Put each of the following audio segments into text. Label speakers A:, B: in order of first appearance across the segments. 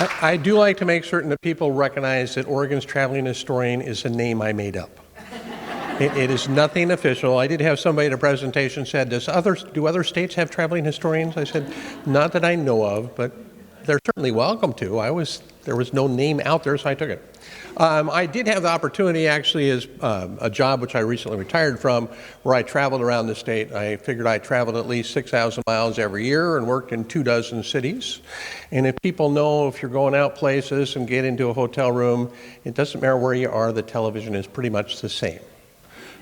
A: I do like to make certain that people recognize that Oregon's traveling historian is a name I made up. It is nothing official. I did have somebody at a presentation said, do other states have traveling historians? I said, not that I know of, but they're certainly welcome to. There was no name out there, so I took it. I did have the opportunity, actually, as a job which I recently retired from, where I traveled around the state. I figured I traveled at least 6,000 miles every year and worked in 24 cities. And if people know if you're going out places and get into a hotel room, it doesn't matter where you are, the television is pretty much the same.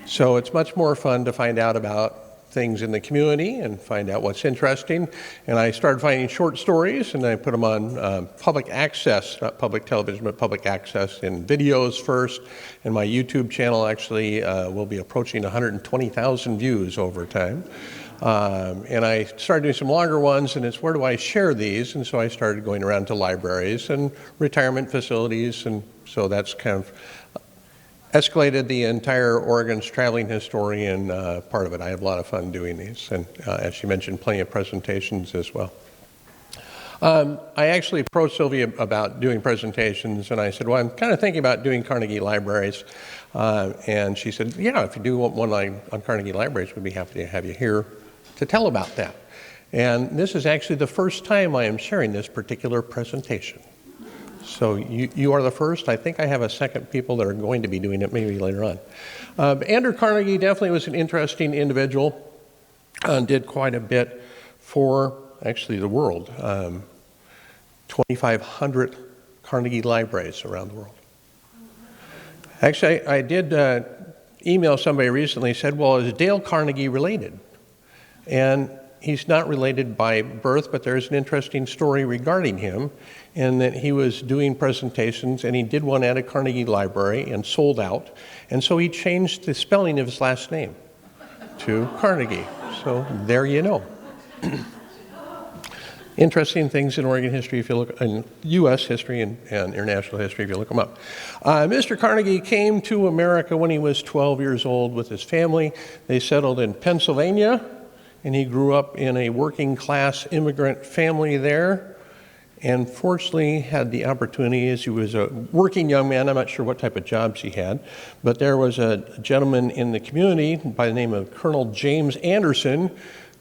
A: So it's much more fun to find out about things in the community and find out what's interesting. And I started finding short stories, and I put them on public access, not public television, but public access in videos first. And my YouTube channel actually will be approaching 120,000 views over time. And I started doing some longer ones, and it's where do I share these? And so I started going around to libraries and retirement facilities, and so that's kind of escalated the entire Oregon's traveling historian part of it. I have a lot of fun doing these, and as you mentioned, plenty of presentations as well. I actually approached Sylvia about doing presentations, and I said, well, I'm kind of thinking about doing Carnegie Libraries. And she said, yeah, if you do one on Carnegie Libraries, we'd be happy to have you here to tell about that. And this is actually the first time I am sharing this particular presentation. So you are the first. I think I have a second people that are going to be doing it maybe later on. Andrew Carnegie definitely was an interesting individual. Did quite a bit for actually the world. 2,500 Carnegie libraries around the world. Actually, I did email somebody recently, said, well, is Dale Carnegie related? And he's not related by birth, but there's an interesting story regarding him, and that he was doing presentations, and he did one at a Carnegie library and sold out, and so he changed the spelling of his last name to Carnegie. So there you know. Interesting things in Oregon history, if you look, in U.S. history and international history, if you look them up. Mr. Carnegie came to America when he was 12 years old with his family. They settled in Pennsylvania, and he grew up in a working class immigrant family there, and fortunately had the opportunity, as he was a working young man, I'm not sure what type of jobs he had, but there was a gentleman in the community by the name of Colonel James Anderson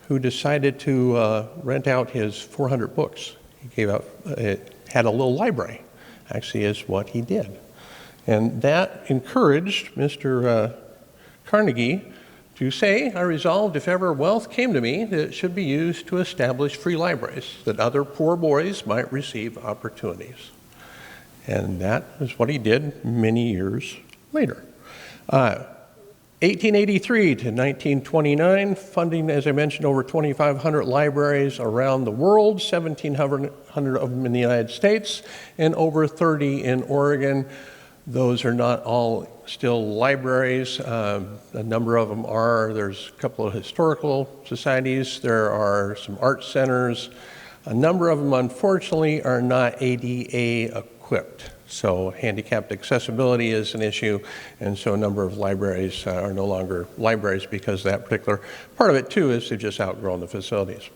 A: who decided to rent out his 400 books. He gave out, had a little library, actually is what he did. And that encouraged Mr. Carnegie to say, I resolved if ever wealth came to me, that it should be used to establish free libraries, that other poor boys might receive opportunities. And that is what he did many years later. 1883 to 1929, funding, as I mentioned, over 2,500 libraries around the world, 1,700 of them in the United States, and over 30 in Oregon. Those are not all still libraries. A number of them are. There's a couple of historical societies. There are some art centers. A number of them, unfortunately, are not ADA equipped. So handicapped accessibility is an issue, and so a number of libraries are no longer libraries because that particular part of it, too, is they've just outgrown the facilities.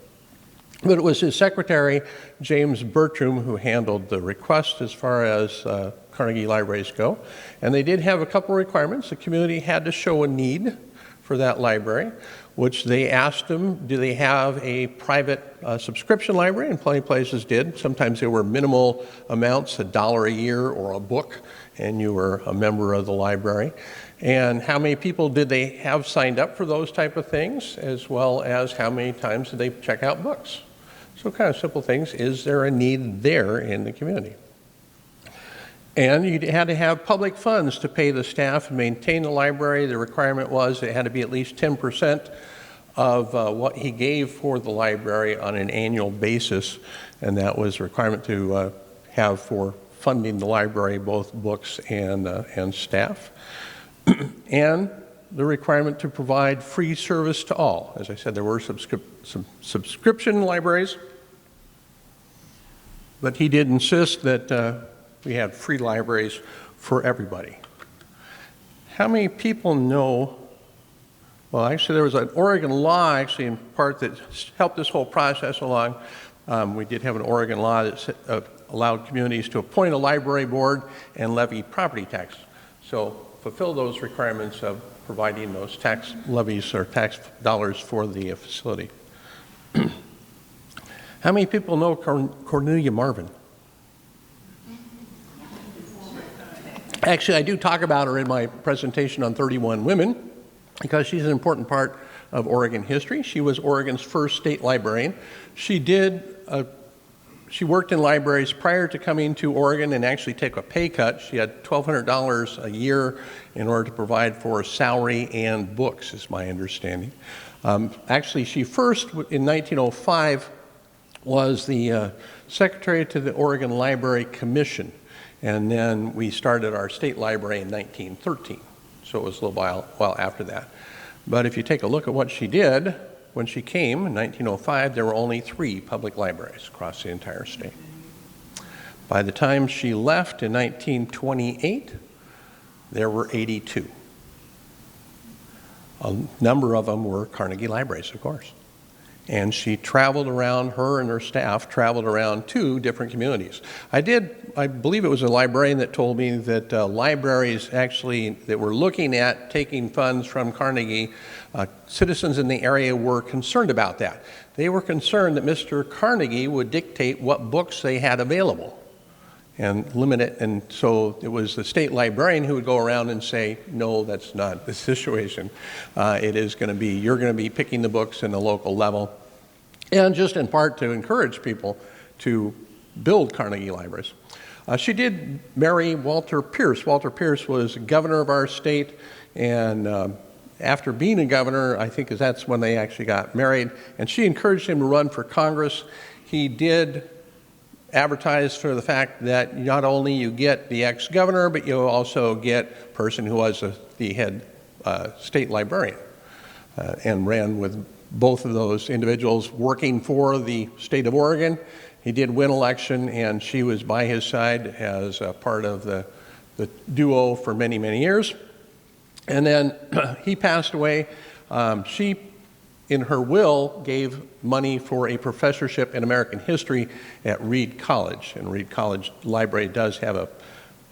A: But it was his secretary, James Bertram, who handled the request as far as Carnegie libraries go. And they did have a couple requirements. The community had to show a need for that library, which they asked them, do they have a private subscription library? And plenty of places did. Sometimes there were minimal amounts, $1 a year or a book, and you were a member of the library. And how many people did they have signed up for those type of things, as well as how many times did they check out books? So kind of simple things. Is there a need there in the community? And you had to have public funds to pay the staff and maintain the library. The requirement was it had to be at least 10% of what he gave for the library on an annual basis, and that was a requirement to have for funding the library, both books and staff. And the requirement to provide free service to all. As I said, there were some subscription libraries, but he did insist that we had free libraries for everybody. How many people know, well, actually there was an Oregon law actually in part that helped this whole process along We did have an Oregon law that allowed communities to appoint a library board and levy property tax. So fulfill those requirements of providing those tax levies or tax dollars for the facility. How many people know Cornelia Marvin? Actually, I do talk about her in my presentation on 31 Women because she's an important part of Oregon history. She was Oregon's first state librarian. She worked in libraries prior to coming to Oregon and actually took a pay cut. She had $1,200 a year in order to provide for salary and books, is my understanding. Actually, she first, in 1905, was the secretary to the Oregon Library Commission. And then we started our state library in 1913. So it was a little while after that. But if you take a look at what she did, when she came in 1905, there were only 3 public libraries across the entire state. By the time she left in 1928, there were 82. A number of them were Carnegie libraries, of course. And she traveled around, her and her staff traveled around 2 different communities. I believe it was a librarian that told me that libraries actually that were looking at taking funds from Carnegie, citizens in the area were concerned about that. They were concerned that Mr. Carnegie would dictate what books they had available and limit it. And so it was the state librarian who would go around and say, no, that's not the situation. It is going to be, you're going to be picking the books in the local level. And just in part to encourage people to build Carnegie libraries. She did marry Walter Pierce. Walter Pierce was governor of our state, and after being a governor, I think that's when they actually got married, and she encouraged him to run for Congress. He did advertised for the fact that not only you get the ex-governor, but you also get a person who was the head state librarian and ran with both of those individuals working for the state of Oregon. He did win election, and she was by his side as a part of the duo for many, many years. And then he passed away. She, in her will, gave money for a professorship in American history at Reed College. And Reed College Library does have a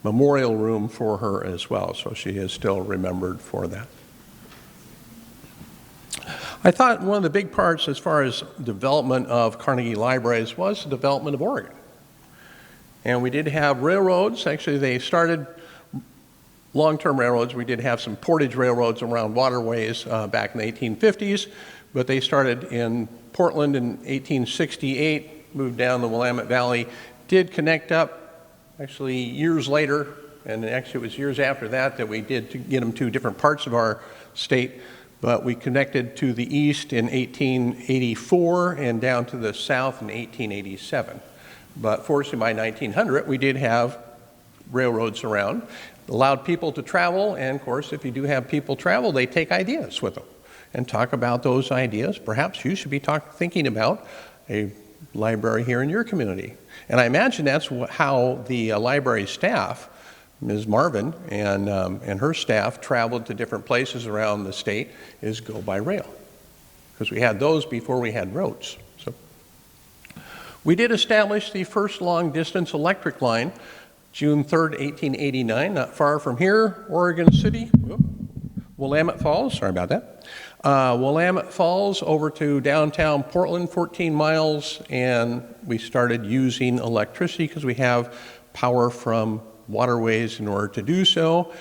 A: memorial room for her as well, so she is still remembered for that. I thought one of the big parts as far as development of Carnegie libraries was the development of Oregon. And we did have railroads. Actually, they started long-term railroads. We did have some portage railroads around waterways back in the 1850s, but they started in Portland in 1868, moved down the Willamette Valley, did connect up actually years later, and actually it was years after that that we did to get them to different parts of our state, but we connected to the east in 1884 and down to the south in 1887. But fortunately by 1900 we did have railroads around, allowed people to travel, and of course if you do have people travel, they take ideas with them and talk about those ideas. Perhaps you should be thinking about a library here in your community. And I imagine that's how the library staff, Ms. Marvin and her staff, traveled to different places around the state, is go by rail. Because we had those before we had roads. So we did establish the first long-distance electric line, June 3rd, 1889, not far from here, Oregon City, Willamette Falls, sorry about that. Willamette Falls over to downtown Portland, 14 miles, and we started using electricity because we have power from waterways in order to do so.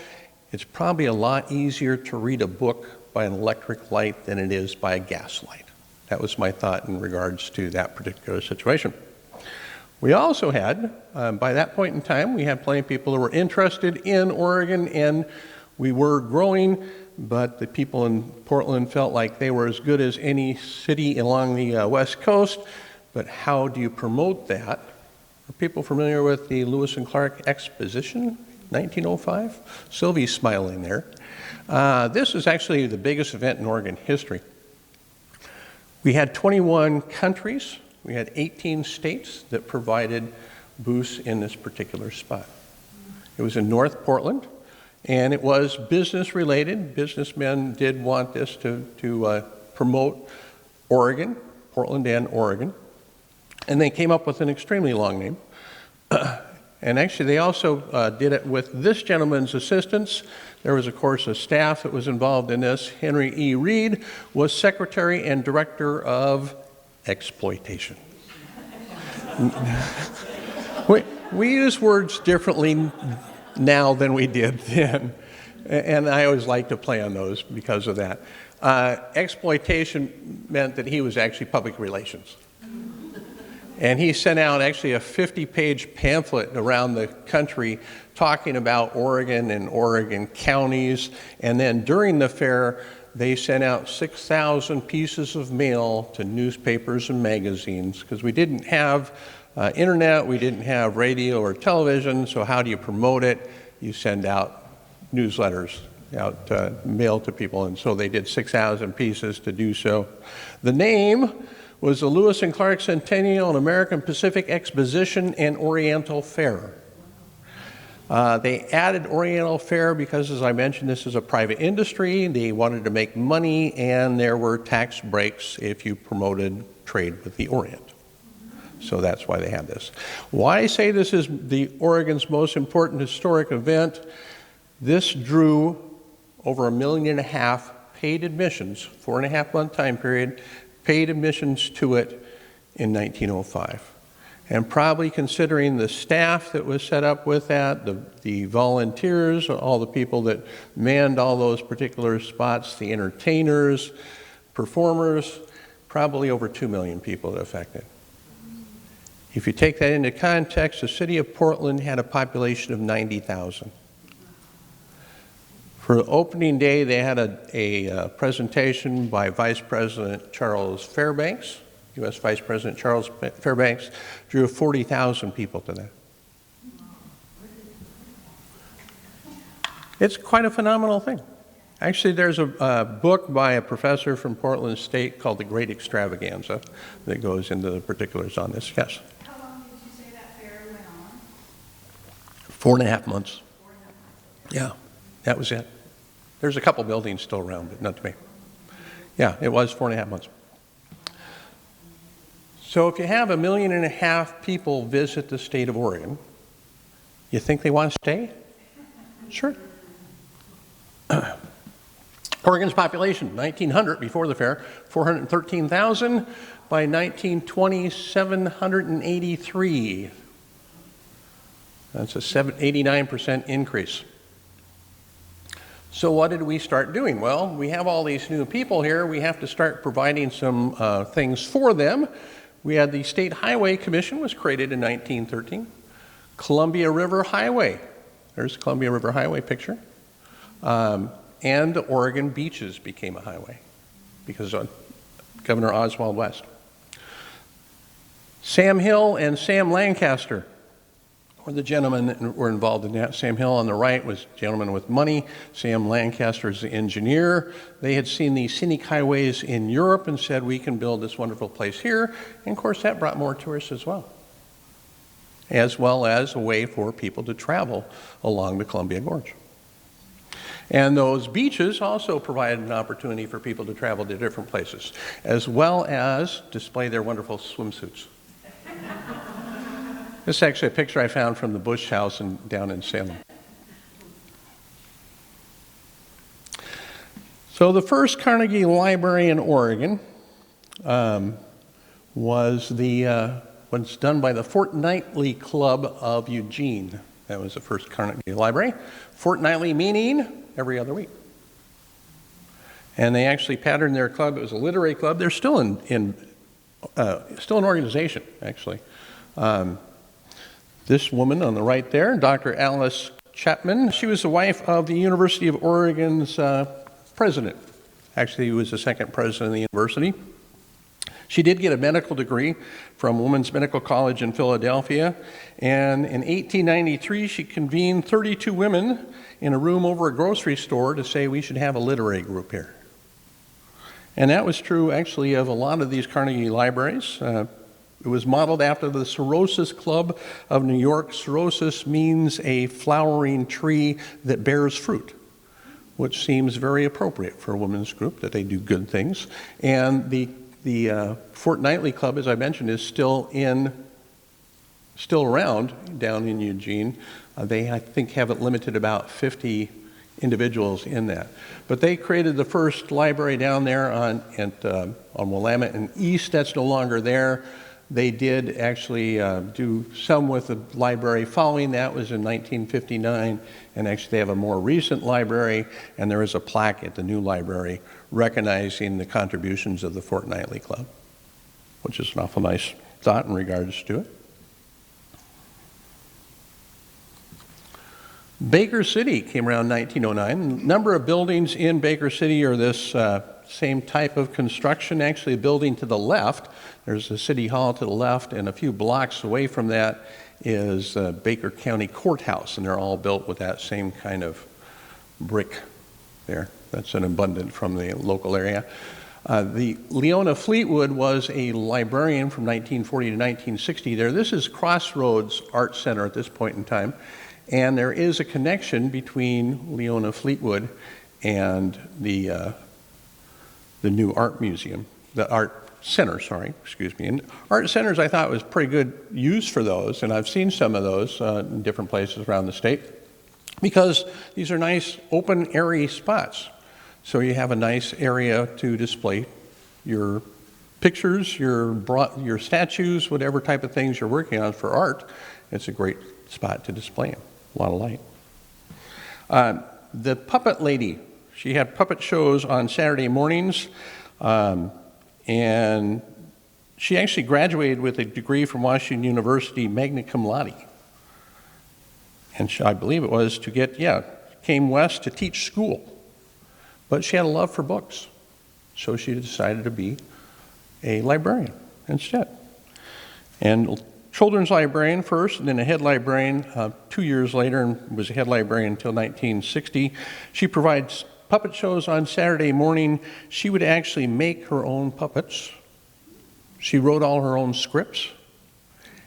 A: It's probably a lot easier to read a book by an electric light than it is by a gas light. That was my thought in regards to that particular situation. We also had, by that point in time, we had plenty of people who were interested in Oregon, and we were growing, but the people in Portland felt like they were as good as any city along the West Coast. But how do you promote that? Are people familiar with the Lewis and Clark Exposition, 1905? Sylvie's smiling there. This is actually the biggest event in Oregon history. We had 21 countries. We had 18 states that provided booths in this particular spot. It was in North Portland, and it was business related. Businessmen did want this to promote Oregon, Portland and Oregon. And they came up with an extremely long name. And actually, they also did it with this gentleman's assistance. There was, of course, a staff that was involved in this. Henry E. Reed was Secretary and Director of Exploitation. We use words differently now than we did then. And I always like to play on those because of that. Exploitation meant that he was actually public relations. And he sent out actually a 50-page pamphlet around the country talking about Oregon and Oregon counties. And then during the fair, they sent out 6,000 pieces of mail to newspapers and magazines because we didn't have internet, we didn't have radio or television, so how do you promote it? You send out newsletters, mail to people, and so they did 6,000 pieces to do so. The name was the Lewis and Clark Centennial and American Pacific Exposition and Oriental Fair. They added Oriental Fair because, as I mentioned, this is a private industry. They wanted to make money, and there were tax breaks if you promoted trade with the Orient. So that's why they had this. Why I say this is the Oregon's most important historic event, this drew over 1.5 million paid admissions, 4.5-month time period, paid admissions to it in 1905. And probably considering the staff that was set up with that, the volunteers, all the people that manned all those particular spots, the entertainers, performers, probably over 2 million people affected. If you take that into context, the city of Portland had a population of 90,000. For opening day, they had a presentation by Vice President Charles Fairbanks. U.S. Vice President Charles Fairbanks drew 40,000 people to that. It's quite a phenomenal thing. Actually, there's a book by a professor from Portland State called The Great Extravaganza that goes into the particulars on this. Yes?
B: How long did you say that fair went on?
A: 4.5 months. Yeah, that was it. There's a couple buildings still around, but not to me. Yeah, it was 4.5 months. So if you have 1.5 million people visit the state of Oregon, you think they want to stay? Sure. Oregon's population, 1900 before the fair, 413,000. By 1920, 783. That's a 89% increase. So what did we start doing? Well, we have all these new people here. We have to start providing some things for them. We had the State Highway Commission was created in 1913. Columbia River Highway. There's the Columbia River Highway picture. And the Oregon beaches became a highway because of Governor Oswald West. Sam Hill and Sam Lancaster were the gentlemen that were involved in that. Sam Hill on the right was a gentleman with money. Sam Lancaster is the engineer. They had seen these scenic highways in Europe and said, we can build this wonderful place here. And of course, that brought more tourists as well as a way for people to travel along the Columbia Gorge. And those beaches also provided an opportunity for people to travel to different places, as well as display their wonderful swimsuits. This is actually a picture I found from the Bush House down in Salem. So the first Carnegie Library in Oregon was done by the Fortnightly Club of Eugene. That was the first Carnegie Library. Fortnightly meaning every other week. And they actually patterned their club. It was a literary club. They're still still an organization, actually. This woman on the right there, Dr. Alice Chapman, she was the wife of the University of Oregon's president. Actually, he was the second president of the university. She did get a medical degree from Women's Medical College in Philadelphia, and in 1893 she convened 32 women in a room over a grocery store to say we should have a literary group here. And that was true actually of a lot of these Carnegie libraries. It was modeled after the Cirrhosis Club of New York. Cirrhosis means a flowering tree that bears fruit, which seems very appropriate for a women's group, that they do good things. And the The Fortnightly Club, as I mentioned, is still around down in Eugene. They, I think, have it limited about 50 individuals in that. But they created the first library down there on Willamette and East. That's no longer there. They did actually do some with the library following that was in 1959, and actually they have a more recent library, and there is a plaque at the new library recognizing the contributions of the Fortnightly Club, which is an awful nice thought in regards to it. Baker City came around 1909. A number of buildings in Baker City are this same type of construction. Actually, a building to the left, there's a city hall to the left, and a few blocks away from that is Baker County Courthouse, and they're all built with that same kind of brick there. That's an abundant from the local area. The Leona Fleetwood was a librarian from 1940 to 1960 there. This is Crossroads Art Center at this point in time, and there is a connection between Leona Fleetwood and the new art museum, the art center, And art centers, I thought, was pretty good use for those, and I've seen some of those in different places around the state, because these are nice, open, airy spots. So you have a nice area to display your pictures, your statues, whatever type of things you're working on for art. It's a great spot to display them. A lot of light. The Puppet Lady, she had puppet shows on Saturday mornings, and she actually graduated with a degree from Washington University, magna cum laude. And I believe it was came west to teach school. But she had a love for books, so she decided to be a librarian instead. And children's librarian first, and then a head librarian 2 years later, and was a head librarian until 1960. She provides puppet shows on Saturday morning. She would actually make her own puppets. She wrote all her own scripts.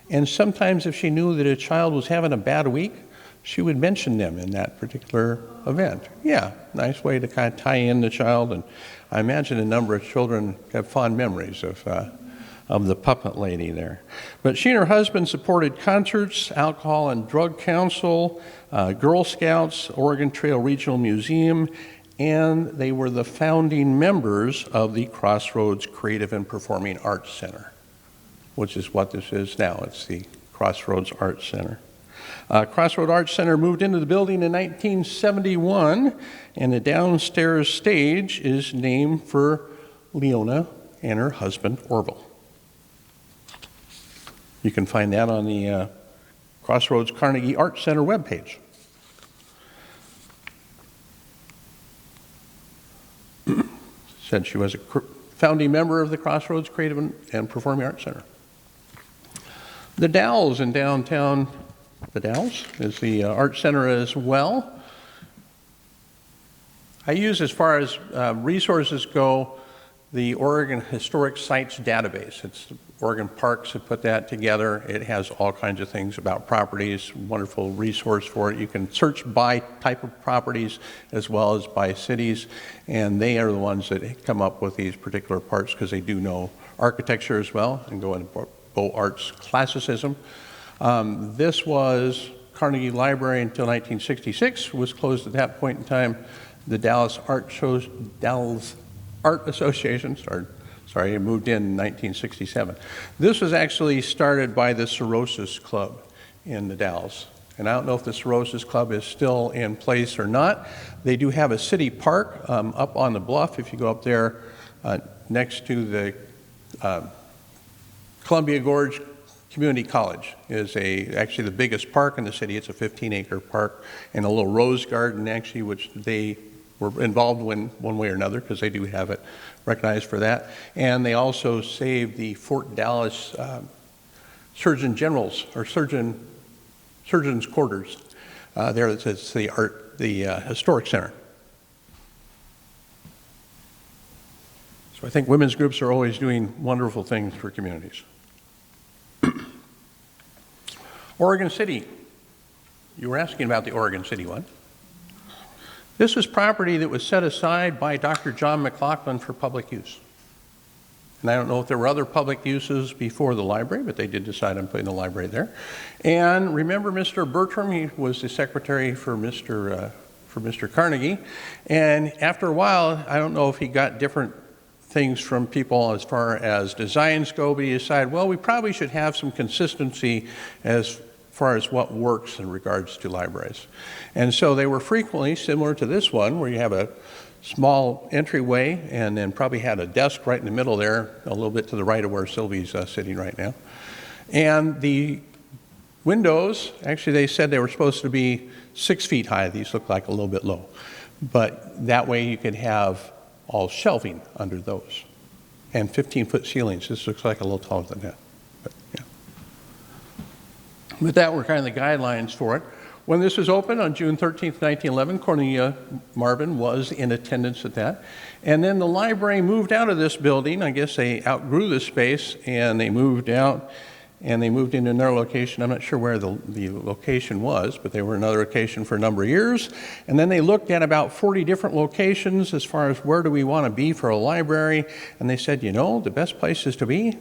A: And sometimes if she knew that a child was having a bad week, she would mention them in that particular event. Yeah, nice way to kind of tie in the child, and I imagine a number of children have fond memories of the Puppet Lady there. But she and her husband supported concerts, alcohol and drug council, Girl Scouts, Oregon Trail Regional Museum, and they were the founding members of the Crossroads Creative and Performing Arts Center, which is what this is now. It's the Crossroads Arts Center. Crossroads Arts Center moved into the building in 1971, and the downstairs stage is named for Leona and her husband, Orville. You can find that on the Crossroads Carnegie Art Center webpage. Said she was a founding member of the Crossroads Creative and Performing Arts Center. The Dalles in downtown, the Dalles is the art center as well. I use, as far as resources go, the Oregon Historic Sites database. It's Oregon Parks have put that together. It has all kinds of things about properties, wonderful resource for it. You can search by type of properties as well as by cities, and they are the ones that come up with these particular parts because they do know architecture as well and go into Beaux Arts classicism. This was Carnegie Library until 1966, was closed at that point in time. The Dallas Art Association moved in 1967. This was actually started by the Cirrhosis Club in the Dalles. And I don't know if the Cirrhosis Club is still in place or not. They do have a city park up on the bluff. If you go up there next to the Columbia Gorge Community College is actually the biggest park in the city. It's a 15-acre park and a little rose garden, actually, which they were involved in one way or another because they do have it recognized for that. And they also saved the Fort Dallas Surgeon General's or Surgeon's quarters. There it's the Historic Center. So I think women's groups are always doing wonderful things for communities. Oregon City. You were asking about the Oregon City one. This was property that was set aside by Dr. John McLaughlin for public use. And I don't know if there were other public uses before the library, but they did decide on putting the library there. And remember Mr. Bertram, he was the secretary for Mr. Carnegie. And after a while, I don't know if he got different things from people as far as designs go, but he decided, well, we probably should have some consistency as far as what works in regards to libraries. And so they were frequently similar to this one, where you have a small entryway and then probably had a desk right in the middle there, a little bit to the right of where Sylvie's sitting right now. And the windows, actually they said they were supposed to be 6 feet high. These look like a little bit low. But that way you could have all shelving under those. And 15-foot ceilings. This looks like a little taller than that. But that were kind of the guidelines for it. When this was opened on June 13th, 1911, Cornelia Marvin was in attendance at that. And then the library moved out of this building. I guess they outgrew the space and they moved out and they moved into another location. I'm not sure where the location was, but they were in another location for a number of years. And then they looked at about 40 different locations as far as where do we want to be for a library. And they said, you know, the best places to be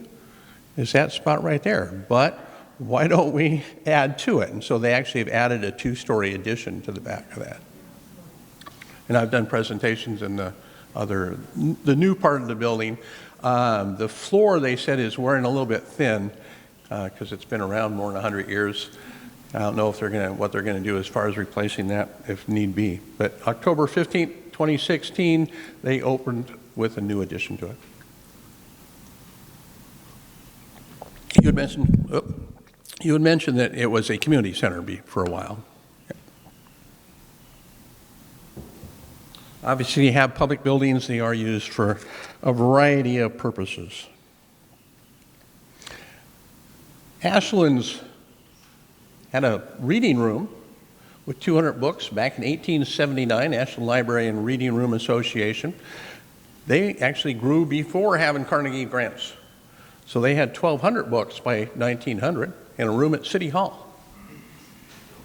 A: is that spot right there. But why don't we add to it? And so they actually have added a 2-story addition to the back of that. And I've done presentations in the new part of the building. The floor, they said, is wearing a little bit thin because it's been around more than 100 years. I don't know if what they're going to do as far as replacing that if need be. But October 15th, 2016, they opened with a new addition to it. You had mentioned that it was a community center for a while. Obviously, you have public buildings. They are used for a variety of purposes. Ashland's had a reading room with 200 books back in 1879, Ashland Library and Reading Room Association. They actually grew before having Carnegie grants. So they had 1,200 books by 1900 in a room at City Hall,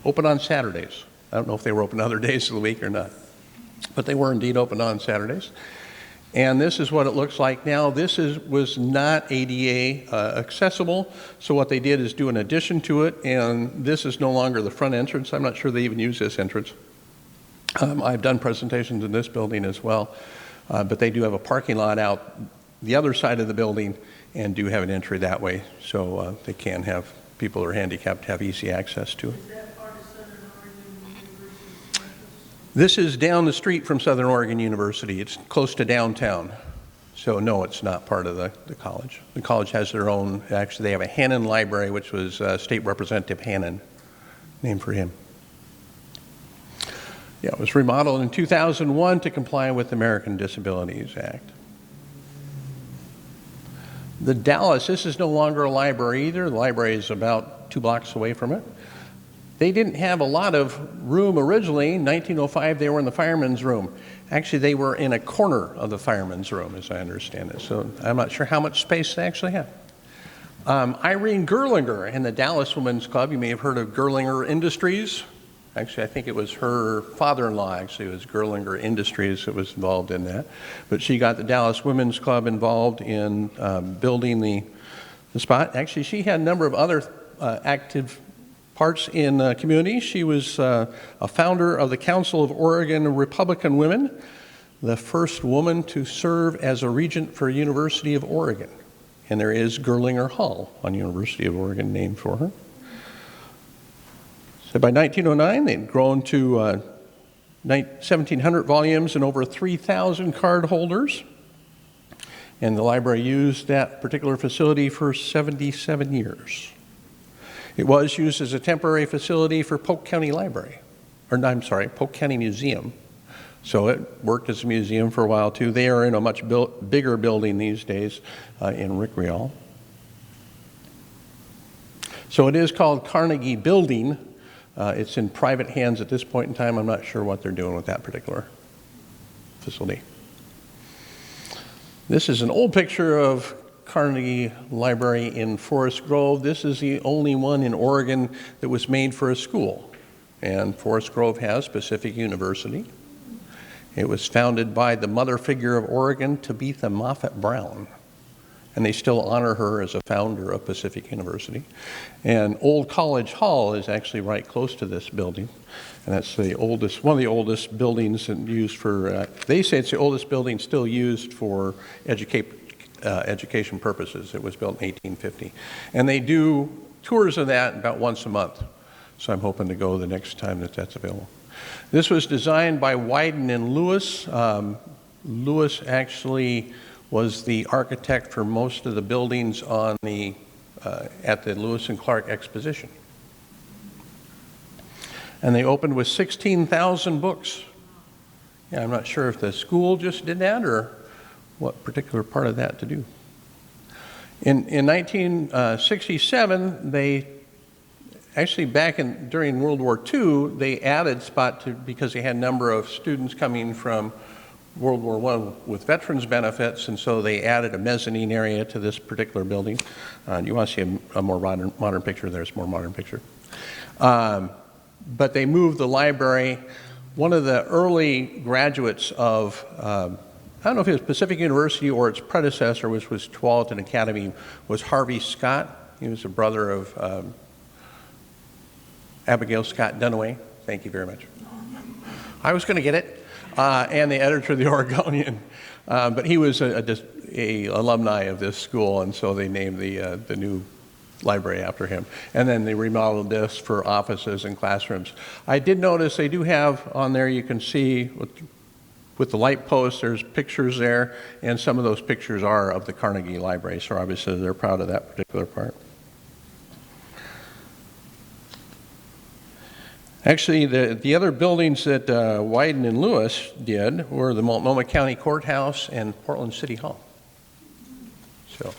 A: open on Saturdays. I don't know if they were open other days of the week or not, but they were indeed open on Saturdays. And this is what it looks like now. This was not ADA accessible, so what they did is do an addition to it, and this is no longer the front entrance. I'm not sure they even use this entrance. I've done presentations in this building as well, but they do have a parking lot out the other side of the building and do have an entry that way, so they can have people who are handicapped have easy access to it.
B: Is that part of Southern Oregon University campus?
A: This is down the street from Southern Oregon University. It's close to downtown. So no, it's not part of the college. The college has their own, actually they have a Hannon Library, which was State Representative Hannon, named for him. Yeah, it was remodeled in 2001 to comply with the American Disabilities Act. The Dallas, this is no longer a library either. The library is about 2 blocks away from it. They didn't have a lot of room originally. In 1905, they were in the fireman's room. Actually, they were in a corner of the fireman's room, as I understand it. So I'm not sure how much space they actually have. Irene Gerlinger and the Dallas Women's Club. You may have heard of Gerlinger Industries. Actually, I think it was her father-in-law, actually, it was Gerlinger Industries that was involved in that. But she got the Dallas Women's Club involved in building the spot. Actually, she had a number of other active parts in the community. She was a founder of the Council of Oregon Republican Women, the first woman to serve as a regent for University of Oregon. And there is Gerlinger Hall on University of Oregon named for her. So by 1909, they'd grown to 1,700 volumes and over 3,000 card holders. And the library used that particular facility for 77 years. It was used as a temporary facility for Polk County Library, Polk County Museum. So it worked as a museum for a while too. They are in a much bigger building these days in Rickreall. So it is called Carnegie Building. It's in private hands at this point in time. I'm not sure what they're doing with that particular facility. This is an old picture of Carnegie Library in Forest Grove. This is the only one in Oregon that was made for a school. And Forest Grove has Pacific University. It was founded by the mother figure of Oregon, Tabitha Moffett Brown. and they still honor her as a founder of Pacific University. And Old College Hall is actually right close to this building, and that's the oldest, one of the oldest buildings and used for, they say it's the oldest building still used for education purposes. It was built in 1850. And they do tours of that about once a month, so I'm hoping to go the next time that that's available. This was designed by Wyden and Lewis. Lewis actually was the architect for most of the buildings on the, at the Lewis and Clark Exposition. And they opened with 16,000 books. Yeah, I'm not sure if the school just did that or what particular part of that to do. In 1967, they actually during World War II, they added spot to, because they had a number of students coming from World War I with veterans benefits, and so they added a mezzanine area to this particular building. You want to see a more modern picture? There's a more modern picture. But they moved the library. One of the early graduates of, I don't know if it was Pacific University or its predecessor, which was Tualatin Academy, was Harvey Scott. He was a brother of Abigail Scott Dunaway. Thank you very much. I was going to get it. And the editor of the Oregonian. But he was a alumni of this school, and so they named the new library after him. And then they remodeled this for offices and classrooms. I did notice they do have on there, you can see with the light posts, there's pictures there, and some of those pictures are of the Carnegie Library, so obviously they're proud of that particular part. Actually, the other buildings that Wyden and Lewis did were the Multnomah County Courthouse and Portland City Hall. So,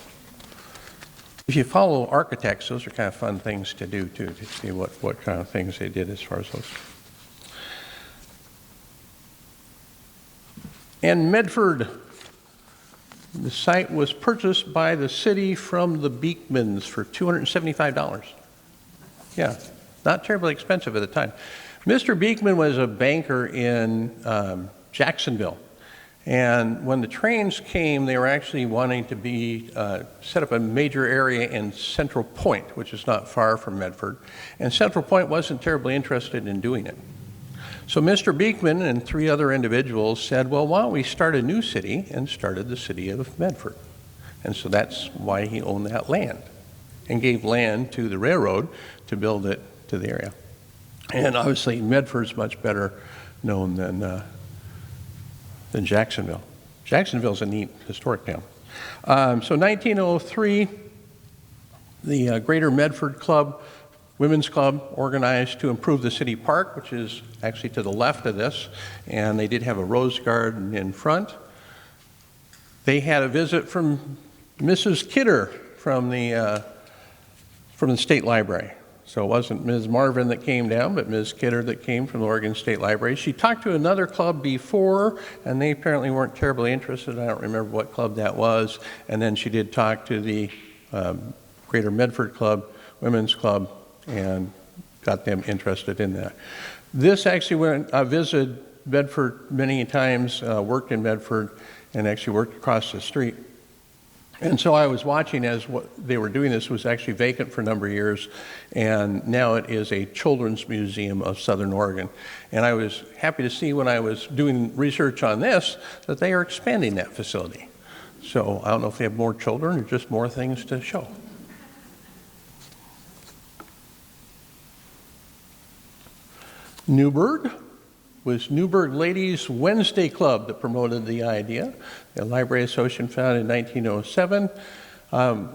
A: if you follow architects, those are kind of fun things to do too, to see what kind of things they did as far as those. And Medford, the site was purchased by the city from the Beekmans for $275. Yeah. Not terribly expensive at the time. Mr. Beekman was a banker in Jacksonville. And when the trains came, they were actually wanting to set up a major area in Central Point, which is not far from Medford. And Central Point wasn't terribly interested in doing it. So Mr. Beekman and 3 other individuals said, well, why don't we start a new city, and started the city of Medford. And so that's why he owned that land and gave land to the railroad to build it to the area. And obviously Medford's much better known than Jacksonville. Jacksonville's a neat historic town. So 1903, the Greater Medford Club, Women's Club, organized to improve the city park, which is actually to the left of this, and they did have a rose garden in front. They had a visit from Mrs. Kidder from the State Library. So it wasn't Ms. Marvin that came down, but Ms. Kidder that came from the Oregon State Library. She talked to another club before, and they apparently weren't terribly interested. I don't remember what club that was. And then she did talk to the Greater Medford Club, Women's Club, and got them interested in that. This actually I visited Medford many times, worked in Medford, and actually worked across the street. And so I was watching as what they were doing. This was actually vacant for a number of years, and now it is a children's museum of Southern Oregon. And I was happy to see when I was doing research on this that they are expanding that facility. So I don't know if they have more children or just more things to show. Newburgh was Newburgh Ladies Wednesday Club that promoted the idea. The Library Association founded in 1907.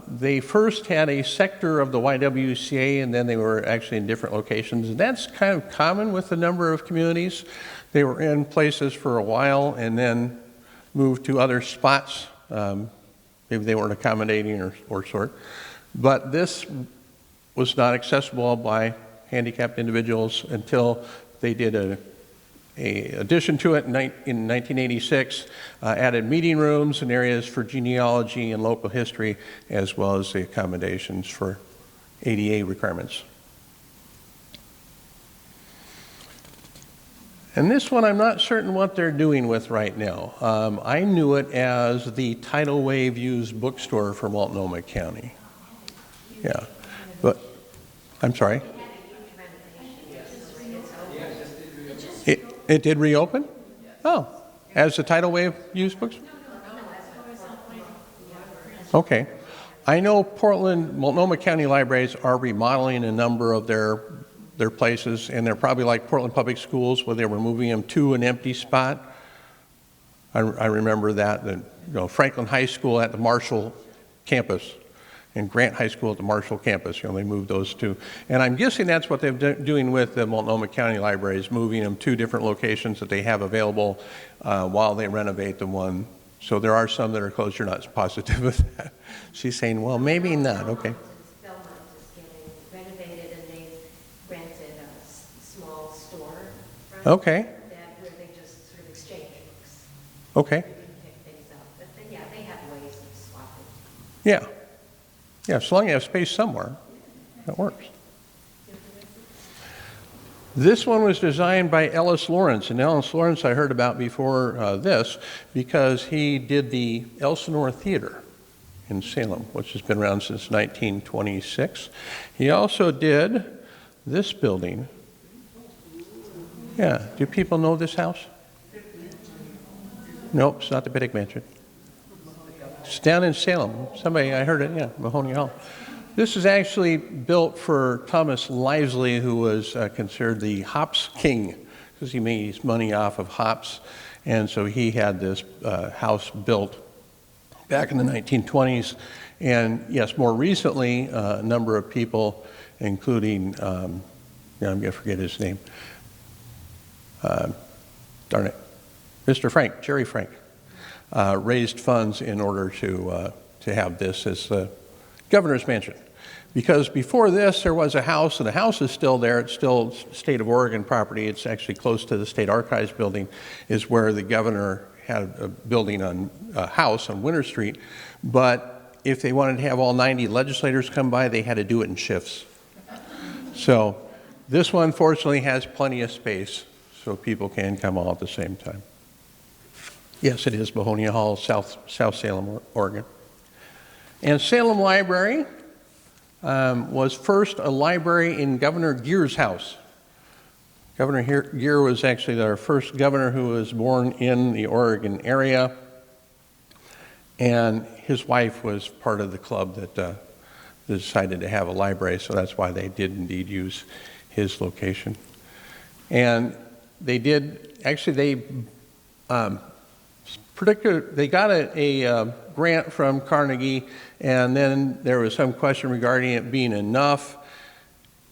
A: They first had a sector of the YWCA, and then they were actually in different locations. And that's kind of common with a number of communities. They were in places for a while and then moved to other spots. Maybe they weren't accommodating or sort. But this was not accessible by handicapped individuals until they did an addition to it in 1986, added meeting rooms and areas for genealogy and local history, as well as the accommodations for ADA requirements. And this one, I'm not certain what they're doing with right now. I knew it as the tidal wave used bookstore for Multnomah County. Yeah, but I'm sorry. It did reopen? Oh, as the tidal wave used bookstore? Okay. I know Multnomah County Libraries are remodeling a number of their places, and they're probably like Portland Public Schools, where they were moving them to an empty spot. I remember that. Franklin High School at the Marshall campus, and Grant High School at the Marshall campus. They moved those two, and I'm guessing that's what they're doing with the Multnomah County Libraries, moving them to different locations that they have available while they renovate the one. So there are some that are closed. You're not positive of that. She's saying, well, maybe not. Okay.
C: Belmont is getting renovated, and they rented a small store.
A: Okay.
C: Where they just sort of exchange books.
A: Okay.
C: You can pick things up. But yeah, they have ways of swapping.
A: Yeah. Yeah, as long as you have space somewhere, that works. This one was designed by Ellis Lawrence, and Ellis Lawrence I heard about before this because he did the Elsinore Theater in Salem, which has been around since 1926. He also did this building. Yeah, do people know this house? Nope, it's not the Bittig Mansion. It's down in Salem. Somebody, I heard it, yeah, Mahoney Hall. This is actually built for Thomas Lively, who was considered the hops king, because he made his money off of hops. And so he had this house built back in the 1920s. And yes, more recently, a number of people, including, I'm going to forget his name, darn it, Mr. Frank, Jerry Frank, raised funds in order to have this as the governor's mansion. Because before this, there was a house, and the house is still there. It's still state of Oregon property. It's actually close to the State Archives building, is where the governor had a building on a house on Winter Street. But if they wanted to have all 90 legislators come by, they had to do it in shifts. So this one, fortunately, has plenty of space, so people can come all at the same time. Yes, it is Mahoney Hall, South Salem, Oregon. And Salem Library was first a library in Governor Geer's house. Governor Geer was actually our first governor who was born in the Oregon area, and his wife was part of the club that decided to have a library, so that's why they did indeed use his location. And they did, actually they got a grant from Carnegie, and then there was some question regarding it being enough,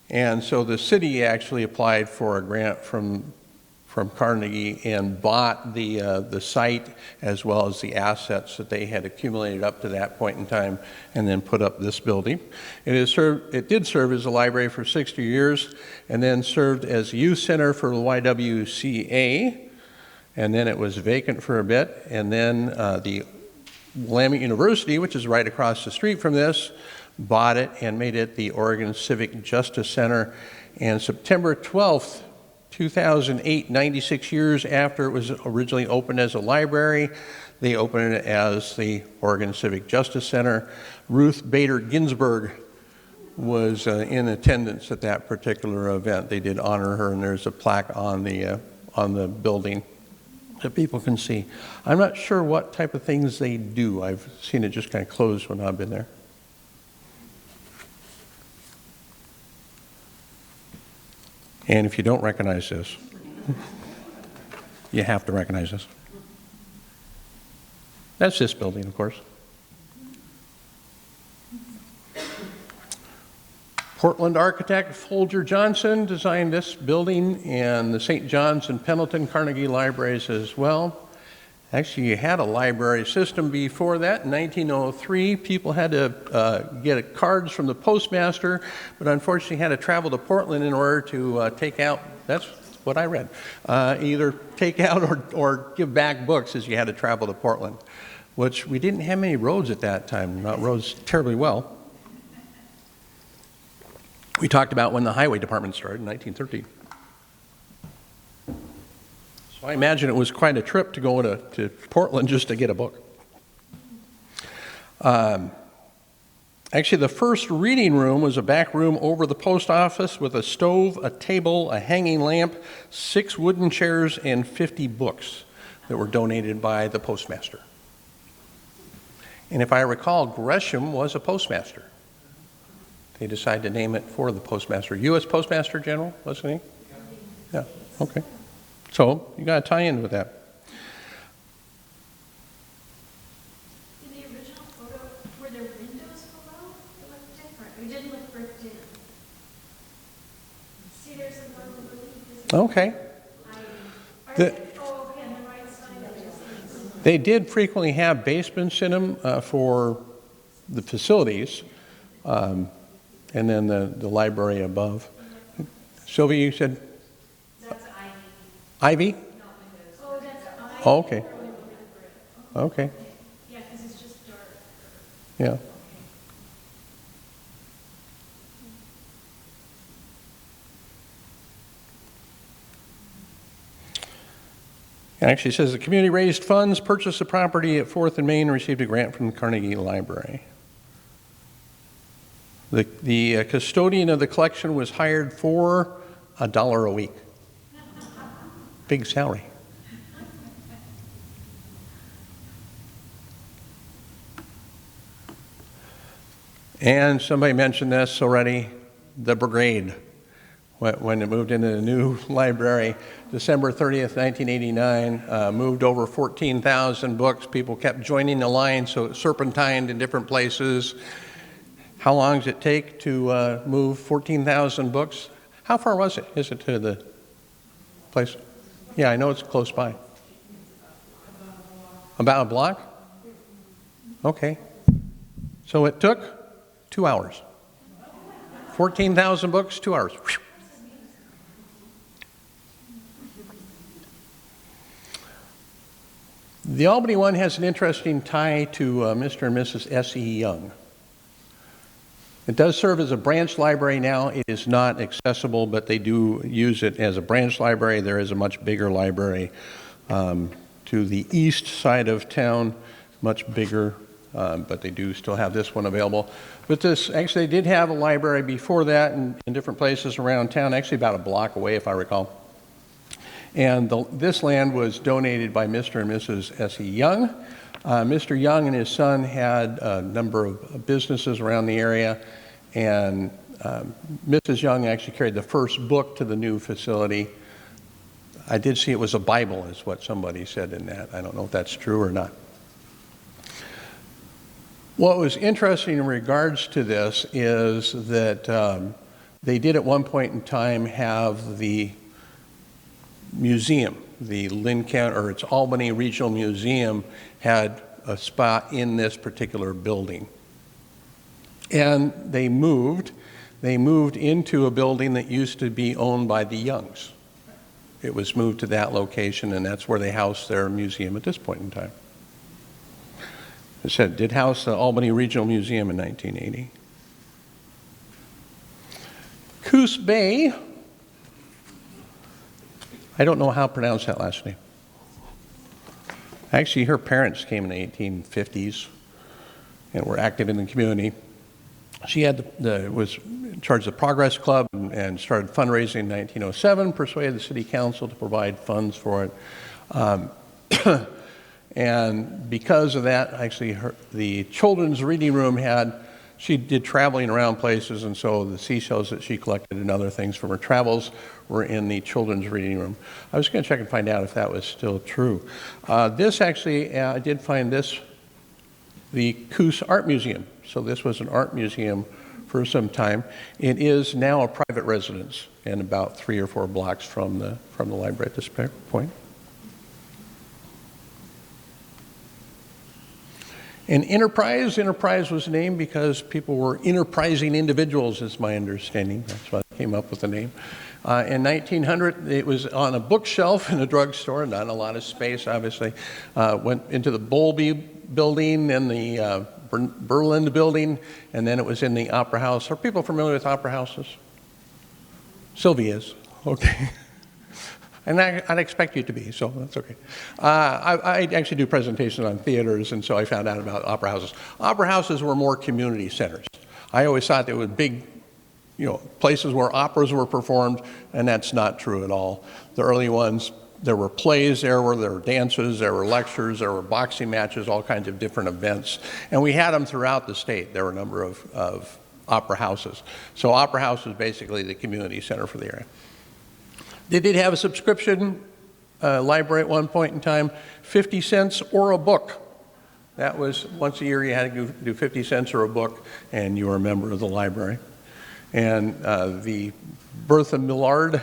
A: and so the city actually applied for a grant from Carnegie and bought the site as well as the assets that they had accumulated up to that point in time, and then put up this building. It did serve as a library for 60 years, and then served as a youth center for the YWCA. And then it was vacant for a bit, and then the Willamette University, which is right across the street from this, bought it and made it the Oregon Civic Justice Center. And September 12th, 2008, 96 years after it was originally opened as a library, they opened it as the Oregon Civic Justice Center. Ruth Bader Ginsburg was in attendance at that particular event. They did honor her, and there's a plaque on the building that people can see. I'm not sure what type of things they do. I've seen it just kind of closed when I've been there. And if you don't recognize this, you have to recognize this. That's this building, of course. Portland architect Folger Johnson designed this building, and the St. John's and Pendleton Carnegie libraries as well. Actually, you had a library system before that. In 1903, people had to get cards from the postmaster, but unfortunately had to travel to Portland in order to take out, that's what I read, either take out or give back books, as you had to travel to Portland, which we didn't have many roads at that time, not roads terribly well. We talked about when the highway department started in 1913. So I imagine it was quite a trip to go to Portland just to get a book. Actually, the first reading room was a back room over the post office with a stove, a table, a hanging lamp, 6 wooden chairs, and 50 books that were donated by the postmaster. And if I recall, Gresham was a postmaster. They decided to name it for the postmaster. U.S. Postmaster General, wasn't he? Yeah, okay. So you got to tie in with that.
B: In the original photo, were there windows below? It looked different. It didn't look bricked in. See, there's a little relief.
A: Okay.
B: Oh, okay, on the right side of it.
A: They did frequently have basements in them for the facilities, and then the library above. Sylvia, you said?
C: That's
A: Ivy?
B: Oh, that's ivy.
A: Oh, okay. Okay.
B: Yeah, because it's just dark.
A: Yeah. It actually says the community raised funds, purchased a property at 4th and Main, and received a grant from the Carnegie Library. The custodian of the collection was hired for $1 a week. Big salary. And somebody mentioned this already, the brigade. When it moved into the new library, December 30th, 1989, moved over 14,000 books. People kept joining the line, so it serpentined in different places. How long does it take to move 14,000 books? How far was it? Is it to the place? Yeah, I know it's close by. About a block? Okay. So it took 2 hours. 14,000 books, 2 hours. Whew. The Albany one has an interesting tie to Mr. and Mrs. S.E. Young. It does serve as a branch library now. It is not accessible, but they do use it as a branch library. There is a much bigger library to the east side of town, much bigger, but they do still have this one available. But this, actually, they did have a library before that in different places around town, actually about a block away, if I recall. And this land was donated by Mr. and Mrs. S.E. Young. Mr. Young and his son had a number of businesses around the area, and Mrs. Young actually carried the first book to the new facility. I did see it was a Bible, is what somebody said in that. I don't know if that's true or not. What was interesting in regards to this is that they did at one point in time have the museum, the Lynn County, or its Albany Regional Museum, had a spot in this particular building. And they moved into a building that used to be owned by the Youngs. It was moved to that location, and that's where they house their museum at this point in time. It said, did house the Albany Regional Museum in 1980. Coos Bay, I don't know how to pronounce that last name. Actually, her parents came in the 1850s and were active in the community. She had was in charge of the Progress Club and started fundraising in 1907, persuaded the city council to provide funds for it. And because of that, actually, the children's reading room she did traveling around places, and so the seashells that she collected and other things from her travels were in the children's reading room. I was going to check and find out if that was still true. This actually, I did find this, the Coos Art Museum. So this was an art museum for some time. It is now a private residence and about 3 or 4 blocks from the library at this point. And Enterprise was named because people were enterprising individuals, is my understanding. That's why they came up with the name. In 1900, it was on a bookshelf in a drugstore, not a lot of space, obviously. Went into the Bowlby building and the Berlin building, and then it was in the Opera House. Are people familiar with opera houses? Sylvia is. Okay. And I'd expect you to be, so that's okay. I actually do presentations on theaters, and so I found out about opera houses. Opera houses were more community centers. I always thought they were big, places where operas were performed, and that's not true at all. The early ones, there were plays there were dances, there were lectures, there were boxing matches, all kinds of different events. And we had them throughout the state. There were a number of opera houses. So opera house was basically the community center for the area. They did have a subscription library at one point in time, 50 cents or a book. That was once a year you had to do 50 cents or a book, and you were a member of the library. And the Bertha Millard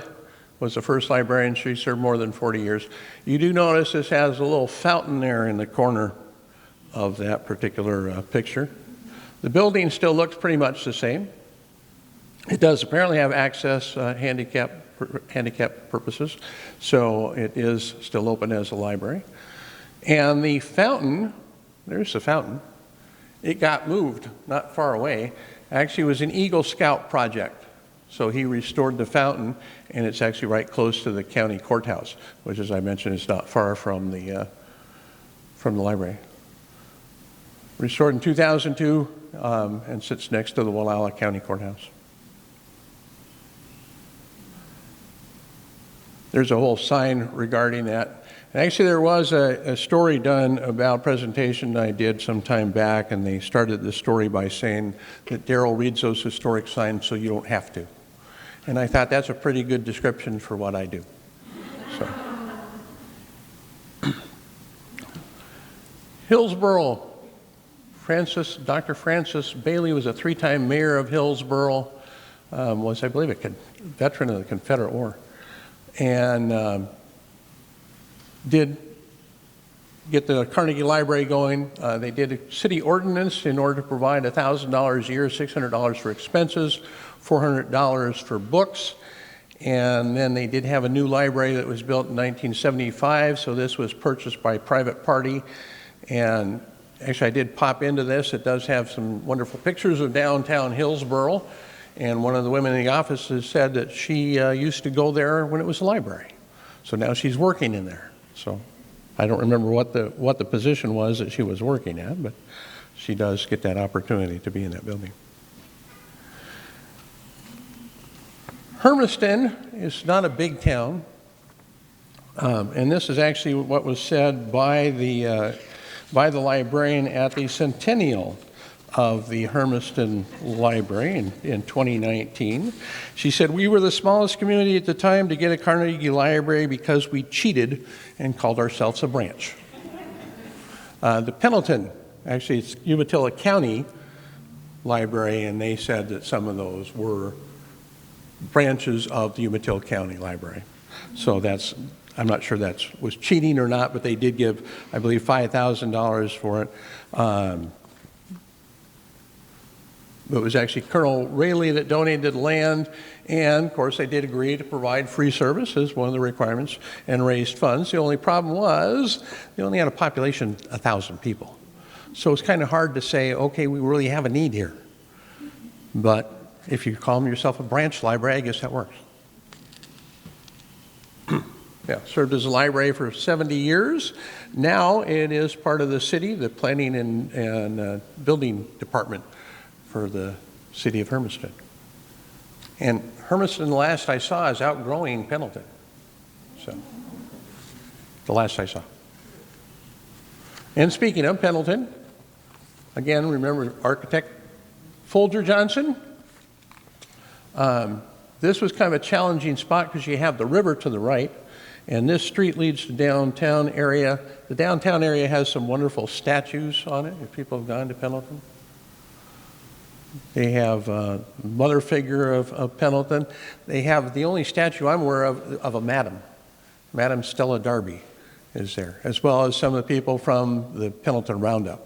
A: was the first librarian. She served more than 40 years. You do notice this has a little fountain there in the corner of that particular picture. The building still looks pretty much the same. It does apparently have access handicap purposes, so it is still open as a library. And the fountain, there's the fountain, it got moved not far away. Actually, it was an Eagle Scout project. So he restored the fountain, and it's actually right close to the county courthouse, which, as I mentioned, is not far from the library. Restored in 2002 and sits next to the Wallala County Courthouse. There's a whole sign regarding that. And actually, there was a story done about a presentation I did some time back, and they started the story by saying that Darrell reads those historic signs so you don't have to. And I thought that's a pretty good description for what I do. So. Hillsborough. Dr. Francis Bailey was a 3-time mayor of Hillsborough, was, I believe, a veteran of the Confederate War, and did get the Carnegie Library going. They did a city ordinance in order to provide $1,000 a year, $600 for expenses, $400 for books, and then they did have a new library that was built in 1975, so this was purchased by a private party. And actually, I did pop into this. It does have some wonderful pictures of downtown Hillsborough, and one of the women in the office has said that she used to go there when it was a library. So now she's working in there. So I don't remember what the position was that she was working at, but she does get that opportunity to be in that building. Hermiston is not a big town, and this is actually what was said by the librarian at the centennial of the Hermiston Library in 2019. She said, "We were the smallest community at the time to get a Carnegie Library because we cheated and called ourselves a branch." The Pendleton, actually it's Umatilla County Library, and they said that some of those were branches of the Umatilla County Library. So I'm not sure that was cheating or not, but they did give, I believe, $5,000 for it. It was actually Colonel Rayleigh that donated land, and of course they did agree to provide free service as one of the requirements and raised funds. The only problem was they only had a population of 1,000 people. So it's kind of hard to say, okay, we really have a need here. But if you call yourself a branch library, I guess that works. Yeah, served as a library for 70 years. Now it is part of the city, the planning and building department for the city of Hermiston. And Hermiston, the last I saw, is outgrowing Pendleton. So, the last I saw. And speaking of Pendleton, again, remember architect Folger Johnson? This was kind of a challenging spot because you have the river to the right, and this street leads to downtown area. The downtown area has some wonderful statues on it, if people have gone to Pendleton. They have a mother figure of Pendleton. They have the only statue I'm aware of a madam. Madam Stella Darby is there, as well as some of the people from the Pendleton Roundup.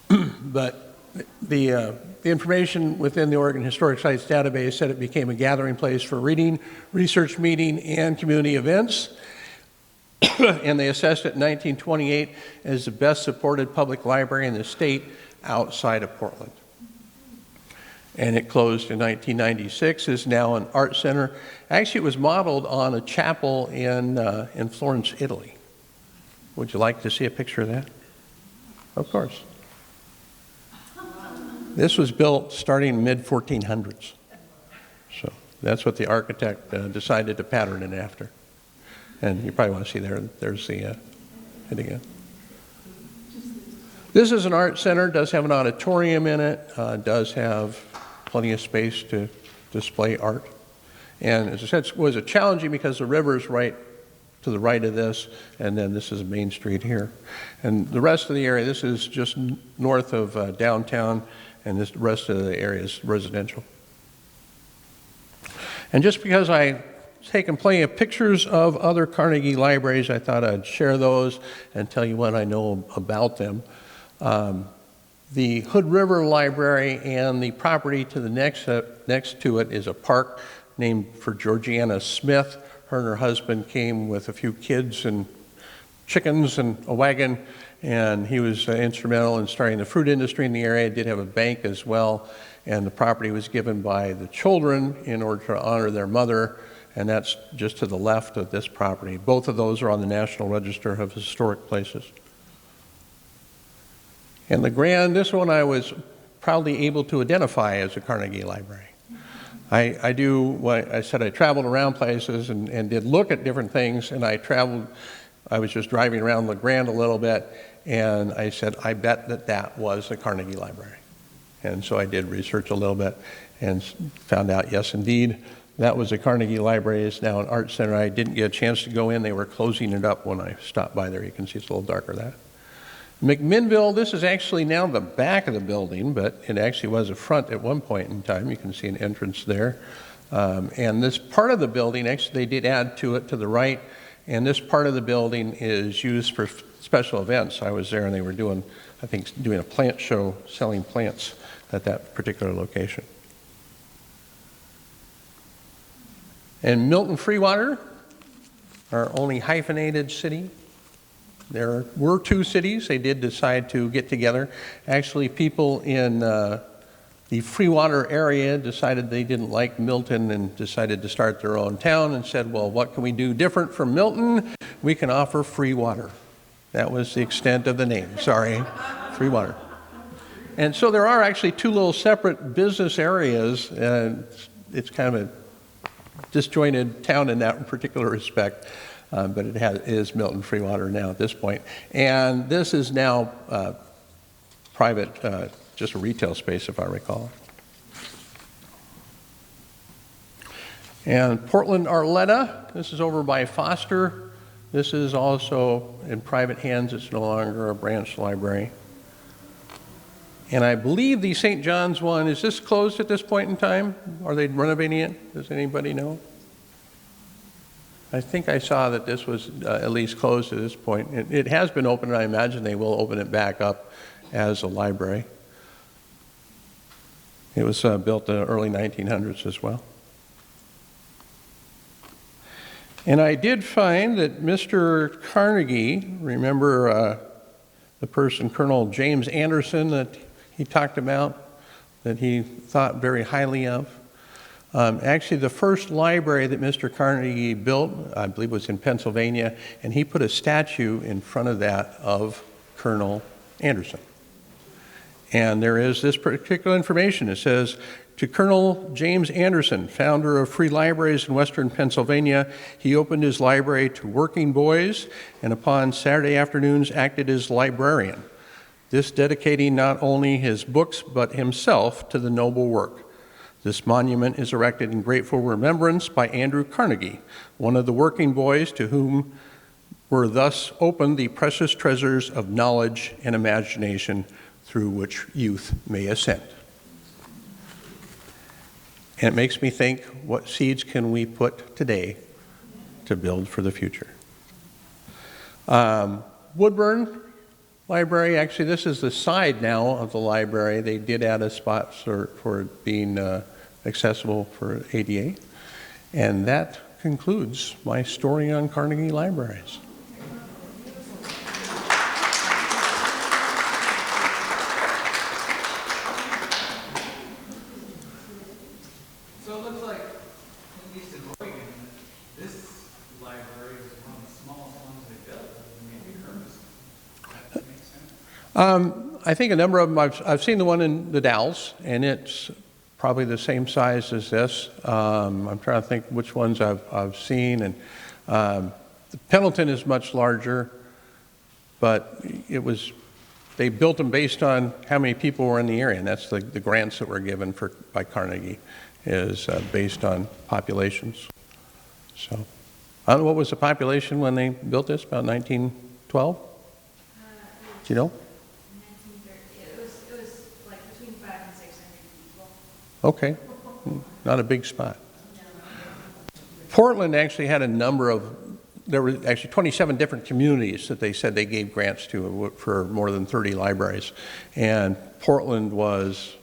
A: But the information within the Oregon Historic Sites database said it became a gathering place for reading, research meeting, and community events. And they assessed it in 1928 as the best supported public library in the state outside of Portland. and it closed in 1996, is now an art center. Actually, it was modeled on a chapel in Florence, Italy. Would you like to see a picture of that? Of course. This was built starting mid-1400s. So that's what the architect decided to pattern it after. And you probably want to see there's the it again. This is an art center, does have an auditorium in it, does have plenty of space to display art. And as I said, it was challenging because the river is right to the right of this, and then this is Main Street here. And the rest of the area, this is just north of downtown, and this rest of the area is residential. And just because I've taken plenty of pictures of other Carnegie libraries, I thought I'd share those and tell you what I know about them. The Hood River Library and the property to the next to it is a park named for Georgiana Smith. Her and her husband came with a few kids and chickens and a wagon, and he was instrumental in starting the fruit industry in the area. Did have a bank as well, and the property was given by the children in order to honor their mother, and that's just to the left of this property. Both of those are on the National Register of Historic Places. And the Grand, this one I was proudly able to identify as a Carnegie Library. I do what I said, I traveled around places and did look at different things, and I was just driving around the Grand a little bit, and I said, I bet that was the Carnegie Library. And so I did research a little bit and found out, yes, indeed, that was the Carnegie Library. It's now an art center. I didn't get a chance to go in. They were closing it up when I stopped by there. You can see it's a little darker there. McMinnville, this is actually now the back of the building, but it actually was a front at one point in time. You can see an entrance there. And this part of the building, actually they did add to it to the right, and this part of the building is used for special events. I was there and they were doing a plant show selling plants at that particular location. And Milton Freewater, our only hyphenated city. There were two cities. They did decide to get together. Actually, people in the Freewater area decided they didn't like Milton and decided to start their own town and said, well, what can we do different from Milton? We can offer free water. That was the extent of the name. Sorry, free water. And so there are actually two little separate business areas. It's kind of a disjointed town in that particular respect. But it is Milton Freewater now at this point. And this is now private, just a retail space, if I recall. And Portland Arletta, this is over by Foster. This is also in private hands. It's no longer a branch library. And I believe the St. John's one, is this closed at this point in time? Are they renovating it? Does anybody know? I think I saw that this was at least closed at this point. It has been open, and I imagine they will open it back up as a library. It was built in the early 1900s as well. And I did find that Mr. Carnegie, remember the person, Colonel James Anderson, that he talked about, that he thought very highly of? Actually, the first library that Mr. Carnegie built, I believe, was in Pennsylvania, and he put a statue in front of that of Colonel Anderson. And there is this particular information. It says, to Colonel James Anderson, founder of free libraries in western Pennsylvania, he opened his library to working boys and upon Saturday afternoons acted as librarian, this dedicating not only his books but himself to the noble work. This monument is erected in grateful remembrance by Andrew Carnegie, one of the working boys to whom were thus opened the precious treasures of knowledge and imagination through which youth may ascend. And it makes me think, what seeds can we put today to build for the future? Woodburn Library, actually this is the side now of the library. They did add a spot for it being accessible for ADA. And that concludes my story on Carnegie Libraries.
D: So it looks like, at least in Oregon, this library is one of the smallest ones they built. Maybe Hermes. That makes sense.
A: I think a number of them, I've seen the one in the Dalles, and it's probably the same size as this. I'm trying to think which ones I've seen, and the Pendleton is much larger, but they built them based on how many people were in the area, and that's the grants that were given by Carnegie is based on populations. So, I don't know, what was the population when they built this, about 1912? Do you know?
B: 1930. It was like between 500 and 600 people.
A: Okay, not a big spot. Portland actually had a number of, there were actually 27 different communities that they said they gave grants to for more than 30 libraries. And Portland was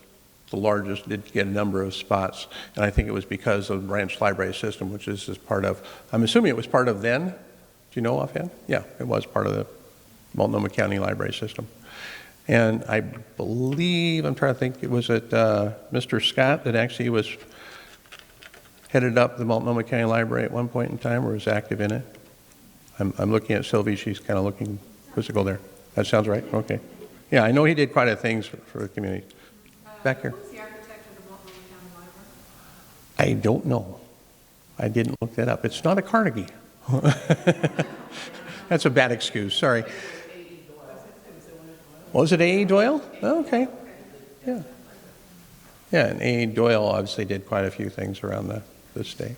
A: the largest, did get a number of spots. And I think it was because of the branch library system, which is part of, I'm assuming it was part of then. Do you know offhand? Yeah, it was part of the Multnomah County library system. And I believe, I'm trying to think, it was at Mr. Scott that actually was headed up the Multnomah County Library at one point in time, or was active in it. I'm looking at Sylvie, she's kind of looking quizzical there. That sounds right? Okay. Yeah, I know he did quite a things for the community. Back here.
E: Who was the architect of the Multnomah County Library?
A: I don't know. I didn't look that up. It's not a Carnegie. That's a bad excuse, sorry. Was it A.E. Doyle? Oh, okay. Yeah. Yeah, and A.E. Doyle obviously did quite a few things around the state.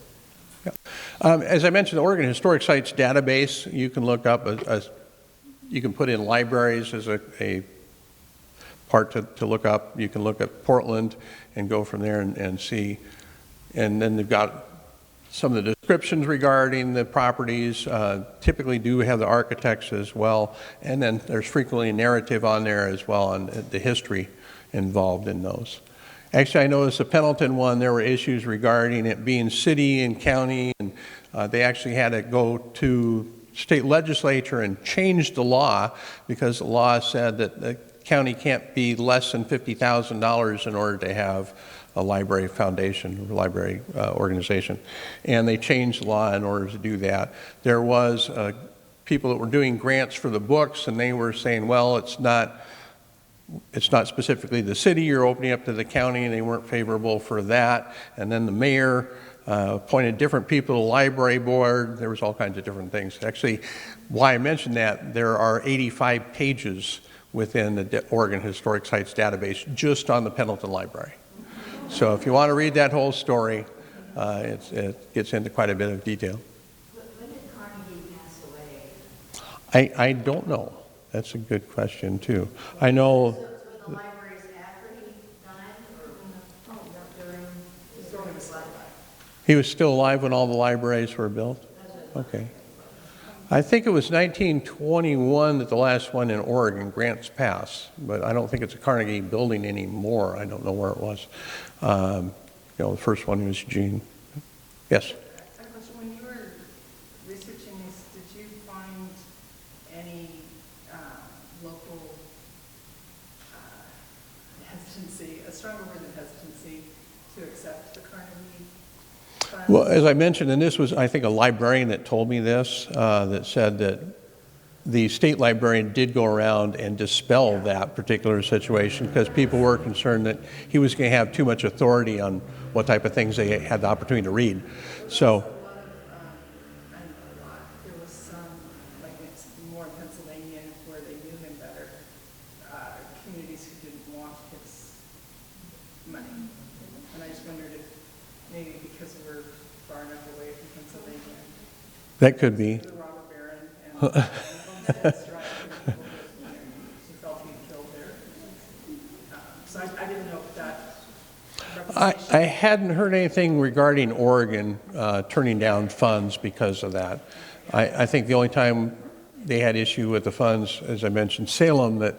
A: Yeah. As I mentioned, the Oregon Historic Sites database, you can look up, you can put in libraries as a part to look up. You can look at Portland and go from there and see. And then they've got some of the descriptions regarding the properties, typically do have the architects as well. And then there's frequently a narrative on there as well on the history involved in those. Actually, I noticed the Pendleton one, there were issues regarding it being city and county, and they actually had to go to state legislature and change the law because the law said that the county can't be less than $50,000 in order to have a library foundation, library organization. And they changed the law in order to do that. There was people that were doing grants for the books, and they were saying, well, it's not specifically the city, you're opening up to the county, and they weren't favorable for that. And then the mayor appointed different people to the library board. There was all kinds of different things. Actually, why I mentioned that, there are 85 pages within the Oregon Historic Sites database just on the Pendleton Library. So if you want to read that whole story, it gets into quite a bit of detail.
C: When did Carnegie pass away?
A: I don't know. That's a good question, too. I know...
C: So were the libraries after he died, or during his life?
A: He was still alive when all the libraries were built? Okay. I think it was 1921 that the last one in Oregon, Grants Pass, but I don't think it's a Carnegie building anymore. I don't know where it was. The first one was Eugene. Yes?
E: A question, when you were researching this, did you find any local hesitancy, a stronger word than hesitancy, to accept the Carnegie funds?
A: Well, as I mentioned, and this was, I think, a librarian that told me this, that said that the state librarian did go around and dispel that particular situation because people were concerned that he was going to have too much authority on what type of things they had the opportunity to read. So,
E: There was some, like it's more in Pennsylvania, where they knew him better, communities who didn't want his money. And I just wondered if maybe because we're far enough away from Pennsylvania,
A: that could be.
E: the robber baron and homestead strike, and people that, he felt he killed there. So I didn't know if that
A: I hadn't heard anything regarding Oregon turning down funds because of that. I think the only time they had issue with the funds, as I mentioned, Salem, that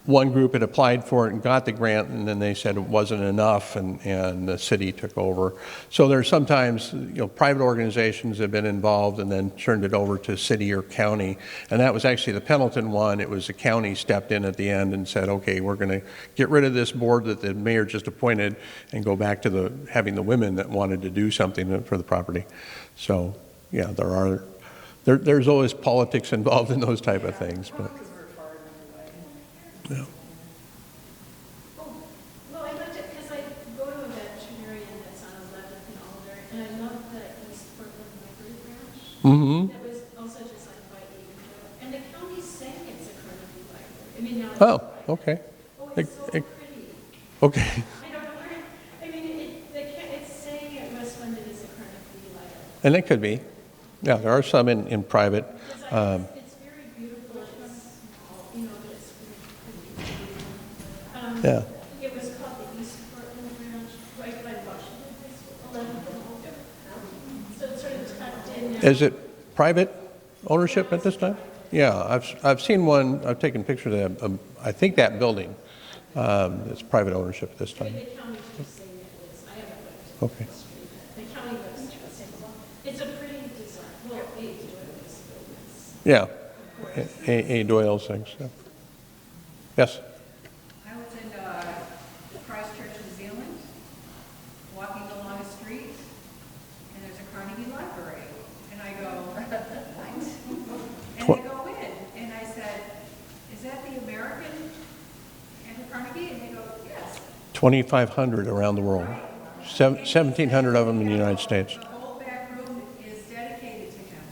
A: one group had applied for it and got the grant, and then they said it wasn't enough, and the city took over. So there's sometimes, private organizations have been involved and then turned it over to city or county. And that was actually the Pendleton one. It was the county stepped in at the end and said, okay, we're going to get rid of this board that the mayor just appointed and go back to having the women that wanted to do something for the property. So, yeah, there's always politics involved in those type of things. But.
E: Because we're far enough away.
A: Yeah.
B: Well, I looked at, because I go to a veterinarian that's on 11th and Alder, and I love the East Portland Library branch.
A: Mm-hmm.
B: That was also designed by Eugene. And the county's saying it's a Carnegie library. I mean, now.
A: Oh, okay.
B: Oh, it's so
A: It-
B: pretty.
A: Okay.
B: I don't know where, I mean, it's saying it was funded as a Carnegie library.
A: And it could be. Yeah, there are some in private.
B: It's very beautiful, it's small, but it's pretty.
A: Yeah.
B: It was called the East Portland branch, right by Washington High School, 11th and Alder. So it's sort of tucked in there.
A: Is it private ownership at this time? Yeah, I've seen one. I've taken pictures of that. I think that building. It's private ownership at this time.
B: The county's just saying it is. I haven't looked.
A: Okay.
B: The county looks to say, well, it's a pretty design. Well, it's buildings.
A: Yeah. A Doyle's things. Yeah. Yes.
F: I was in Christchurch, New Zealand, walking along a street, and there's a Carnegie Library. And I go, what? And I go in, and I said, is that the American Andrew Carnegie? And they go, yes.
A: 2,500 around the world. 1,700 of them in the United States.
F: The whole back room is dedicated to him.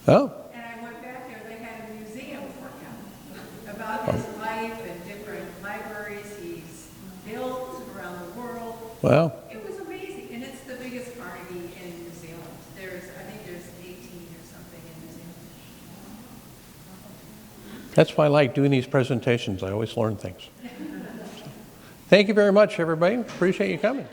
A: Oh.
F: And I went back there, they had a museum for him about his life and different libraries he's built around the world.
A: Wow.
F: It was amazing, and it's the biggest Carnegie in New Zealand. I think there's 18 or something in New Zealand.
A: That's why I like doing these presentations. I always learn things. Thank you very much, everybody. Appreciate you coming.